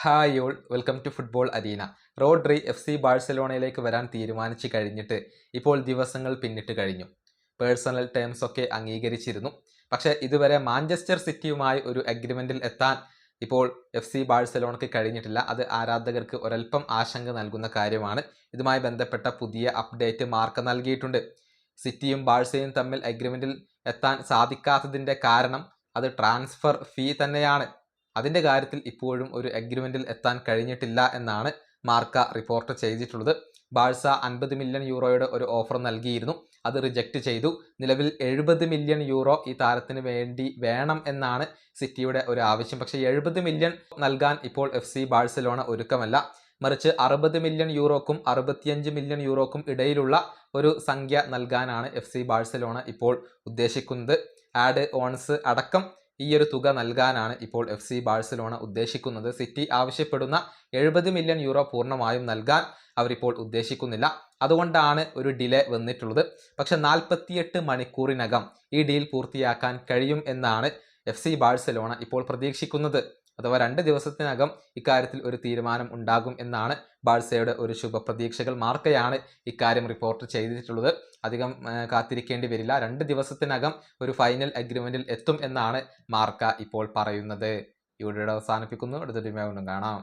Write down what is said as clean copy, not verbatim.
Hi all welcome to football arena. Rodri FC ബാഴ്സലോണയിലേക്ക് വരാൻ തീരുമാനിച്ചു കഴിഞ്ഞിട്ട് ഇപ്പോൾ ദിവസങ്ങൾ പിന്നിട്ട് കഴിഞ്ഞു. പേഴ്സണൽ ടേംസ് ഒക്കെ അംഗീകരിച്ചിരുന്നു. പക്ഷേ ഇതുവരെ മാഞ്ചസ്റ്റർ സിറ്റിയുമായി ഒരു അഗ്രിമെന്റിൽ എത്താൻ ഇപ്പോൾ FC ബാഴ്സലോണയ്ക്ക് കഴിഞ്ഞിട്ടില്ല. അത് ആരാധകർക്ക് ഒരൽപ്പം ആശങ്ക നൽകുന്ന കാര്യമാണ്. ഇതുമായി ബന്ധപ്പെട്ട പുതിയ അപ്ഡേറ്റ് മാർക്ക നൽകിയിട്ടുണ്ട്. സിറ്റിയും ബാഴ്സയും തമ്മിൽ അഗ്രിമെന്റിൽ എത്താൻ സാധിക്കാത്തതിൻ്റെ കാരണം അത് ട്രാൻസ്ഫർ ഫീ തന്നെയാണ്. അതിൻ്റെ കാര്യത്തിൽ ഇപ്പോഴും ഒരു അഗ്രിമെന്റിൽ എത്താൻ കഴിഞ്ഞിട്ടില്ല എന്നാണ് മാർക്ക റിപ്പോർട്ട് ചെയ്തിട്ടുള്ളത്. ബാഴ്സ 50 മില്യൺ യൂറോയുടെ ഒരു ഓഫർ നൽകിയിരുന്നു. അത് റിജക്റ്റ് ചെയ്തു. നിലവിൽ 70 മില്യൺ യൂറോ ഈ താരത്തിന് വേണ്ടി വേണം എന്നാണ് സിറ്റിയുടെ ഒരു ആവശ്യം. പക്ഷേ 70 മില്യൺ നൽകാൻ ഇപ്പോൾ FC ബാഴ്സലോണ ഒരുക്കമല്ല. മറിച്ച് 60 മില്യൺ യൂറോക്കും 65 മില്യൺ യൂറോക്കും ഇടയിലുള്ള ഒരു സംഖ്യ നൽകാനാണ് FC ബാഴ്സലോണ ഇപ്പോൾ ഉദ്ദേശിക്കുന്നത്. ആഡ് ഓൺസ് അടക്കം ഈ ഒരു തുക നൽകാനാണ് ഇപ്പോൾ FC ബാഴ്സലോണ ഉദ്ദേശിക്കുന്നത്. സിറ്റി ആവശ്യപ്പെടുന്ന 70 മില്യൺ യൂറോ പൂർണ്ണമായും നൽകാൻ അവരിപ്പോൾ ഉദ്ദേശിക്കുന്നില്ല. അതുകൊണ്ടാണ് ഒരു ഡിലേ വന്നിട്ടുള്ളത്. പക്ഷെ 48 മണിക്കൂറിനകം ഈ ഡീൽ പൂർത്തിയാക്കാൻ കഴിയും എന്നാണ് FC ബാഴ്സലോണ ഇപ്പോൾ പ്രതീക്ഷിക്കുന്നത്. അഥവാ 2 ദിവസത്തിനകം ഇക്കാര്യത്തിൽ ഒരു തീരുമാനം ഉണ്ടാകും എന്നാണ് ബാഴ്സയുടെ ഒരു ശുഭപ്രതീക്ഷകൾ. മാർക്കയാണ് ഇക്കാര്യം റിപ്പോർട്ട് ചെയ്തിട്ടുള്ളത്. അധികം കാത്തിരിക്കേണ്ടി വരില്ല. 2 ദിവസത്തിനകം ഒരു ഫൈനൽ അഗ്രിമെന്റിൽ എത്തും എന്നാണ് മാർക്ക ഇപ്പോൾ പറയുന്നത്. ഈ വീഡിയോ അവസാനിപ്പിക്കുന്നു. അടുത്ത വീഡിയോയിൽ കാണാം.